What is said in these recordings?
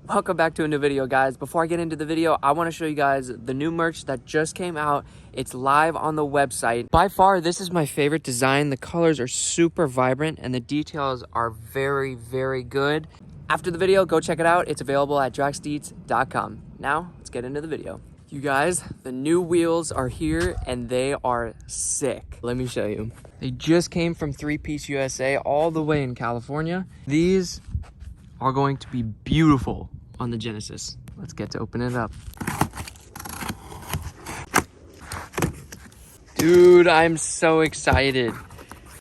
Welcome back to a new video, guys. Before I get into the video, I want to show you guys the new merch that just came out. It's live on the website. By far, this is my favorite design. The colors are super vibrant and the details are very, very good. After the video, go check it out. It's available at draxdeets.com. Now, let's get into the video. You guys, the new wheels are here and they are sick. Let me show you. They just came from 3-Piece USA all the way in California. These are going to be beautiful on the Genesis. Let's get to open it up. Dude, I'm so excited.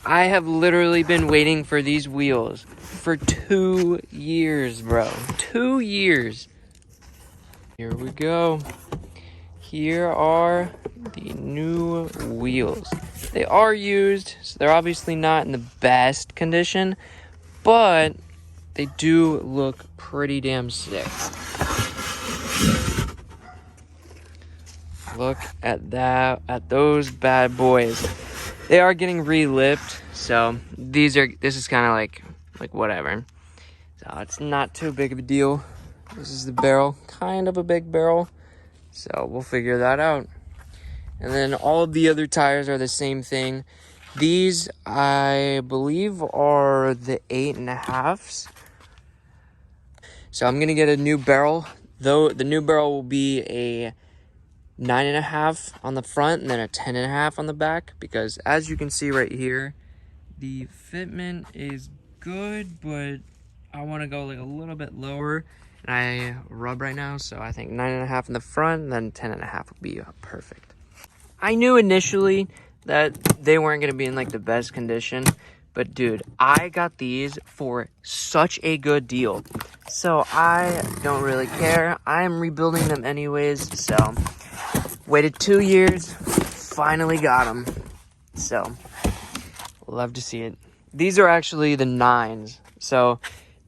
I have literally been waiting for these wheels for 2 years, bro. 2 years. Here we go. Here are the new wheels. They are used, so they're obviously not in the best condition, but they do look pretty damn sick. Look at that, at those bad boys. They are getting re-lipped, so this is kind of like whatever. So it's not too big of a deal. This is the barrel, kind of a big barrel, so we'll figure that out. And then all of the other tires are the same thing. These, I believe, are the 8.5s. So I'm gonna get a new barrel, though the new barrel will be a 9.5 on the front and then a 10.5 on the back, because as you can see right here, the fitment is good, but I want to go like a little bit lower, and I rub right now, so I think 9.5 in the front and then 10.5 would be perfect. I knew initially that they weren't gonna be in like the best condition, but dude, I got these for such a good deal. So I don't really care. I'm rebuilding them anyways. So waited 2 years, finally got them. So love to see it. These are actually the 9s. So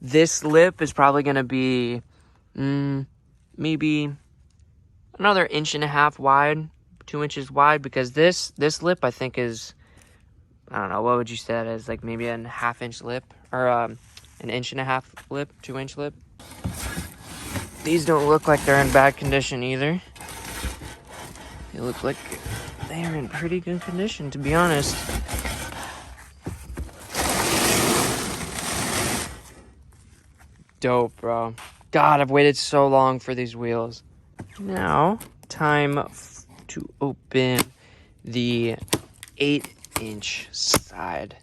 this lip is probably going to be maybe another 1.5 inch wide, 2 inches wide, because this lip I think is, I don't know, what would you say that is? Like maybe a 1/2 inch lip, or an 1.5 inch lip, 2 inch lip. These don't look like they're in bad condition either. They look like they're in pretty good condition, to be honest. Dope, bro. God, I've waited so long for these wheels. Now, time to open the 8-inch side.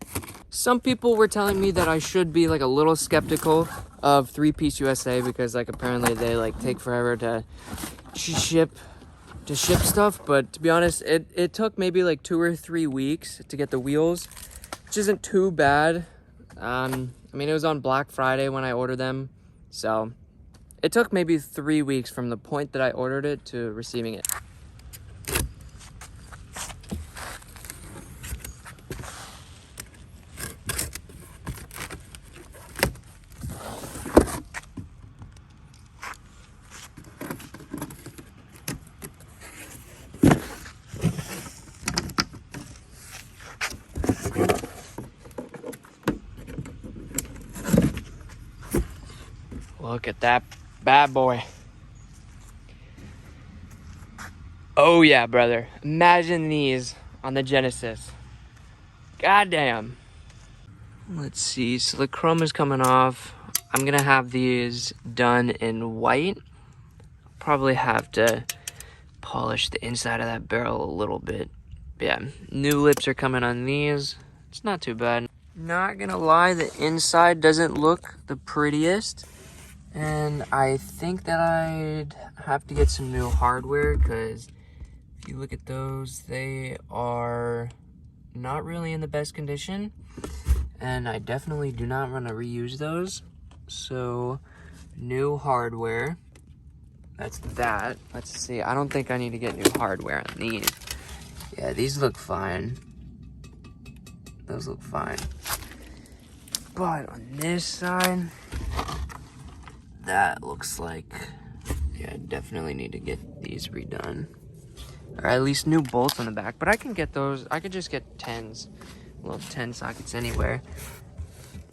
Some people were telling me that I should be like a little skeptical of 3-Piece USA because like apparently they like take forever to ship stuff, but to be honest, it took maybe like 2 or 3 weeks to get the wheels, which isn't too bad. I mean, it was on Black Friday when I ordered them, so it took maybe 3 weeks from the point that I ordered it to receiving it. Look at that bad boy. Oh yeah, brother. Imagine these on the Genesis. Goddamn. Let's see. So the chrome is coming off. I'm gonna have these done in white. Probably have to polish the inside of that barrel a little bit. But yeah, new lips are coming on these. It's not too bad. Not gonna lie, the inside doesn't look the prettiest. And I think that I'd have to get some new hardware, because if you look at those, they are not really in the best condition. And I definitely do not want to reuse those. So, new hardware. That's that. Let's see. I don't think I need to get new hardware on these. Yeah, these look fine. Those look fine. But on this side, that looks like, yeah, I definitely need to get these redone. Or at least new bolts on the back. But I can get those. I could just get 10s. Little 10 sockets anywhere.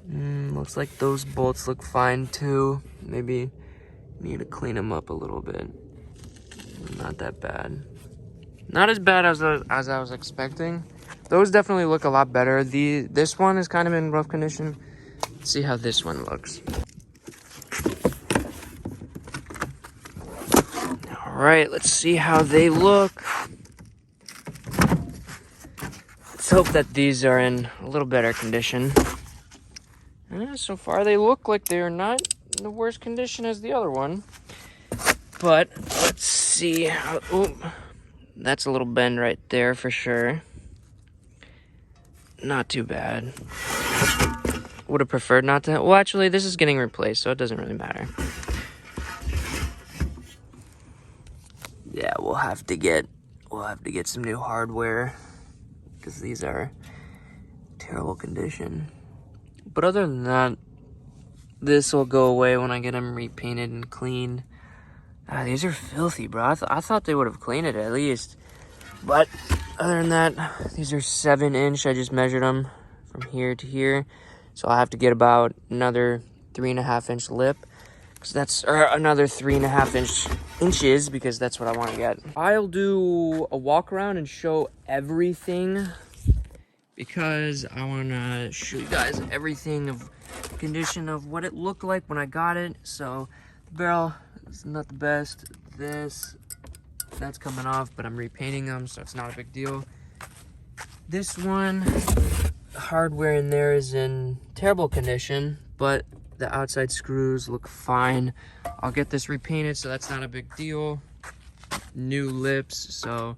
Looks like those bolts look fine too. Maybe Need to clean them up a little bit. Not that bad. Not as bad as I was expecting. Those definitely look a lot better. This one is kind of in rough condition. Let's see how this one looks. All right, let's see how they look. Let's hope that these are in a little better condition. So far, they look like they are not in the worst condition as the other one. But let's see. Oh, that's a little bend right there for sure. Not too bad. Would have preferred not to. Well, actually, this is getting replaced, so it doesn't really matter. Yeah, we'll have to get some new hardware because these are terrible condition. But other than that, this will go away when I get them repainted and cleaned. These are filthy, bro. I thought they would have cleaned it at least. But other than that, these are 7-inch. I just measured them from here to here. So I'll have to get about another 3.5-inch lip. Because that's another 3.5 inches because that's what I want to get. I'll do a walk around and show everything because I want to show you guys everything of condition of what it looked like when I got it. So the barrel is not the best. That's coming off, but I'm repainting them, so it's not a big deal. This one, the hardware in there is in terrible condition, but the outside screws look fine. I'll get this repainted, so that's not a big deal. New lips, so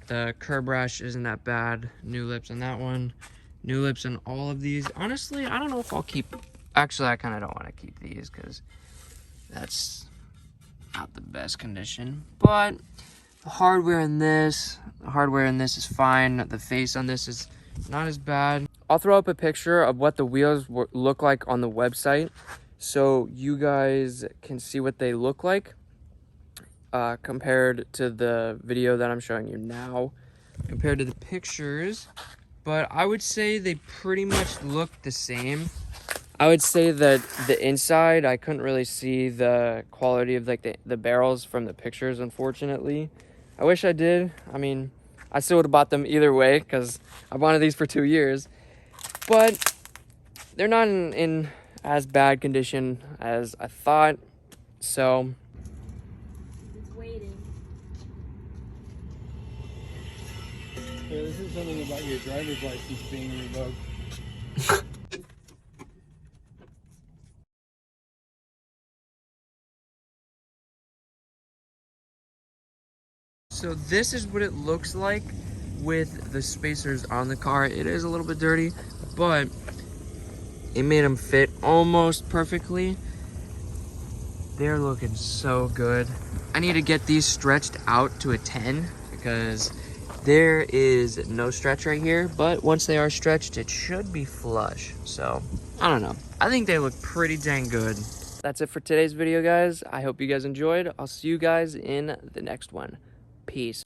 the curb rash isn't that bad. New lips on that one. New lips on all of these. Honestly, I don't know if I'll keep... Actually, I kind of don't want to keep these because that's not the best condition. But the hardware in this is fine. The face on this is not as bad. I'll throw up a picture of what the wheels look like on the website so you guys can see what they look like compared to the video that I'm showing you now, compared to the pictures. But I would say they pretty much look the same. I would say that the inside, I couldn't really see the quality of like the barrels from the pictures, unfortunately. I wish I did. I mean, I still would have bought them either way because I wanted these for 2 years. But they're not in as bad condition as I thought. So it's waiting. Yeah, this is something about your driver's license being revoked. So this is what it looks like with the spacers on the car. It is a little bit dirty, but it made them fit almost perfectly. They're looking so good. I need to get these stretched out to a 10 because there is no stretch right here, but once they are stretched, it should be flush. So I don't know. I think they look pretty dang good. That's it for today's video, guys. I hope you guys enjoyed. I'll see you guys in the next one. Peace.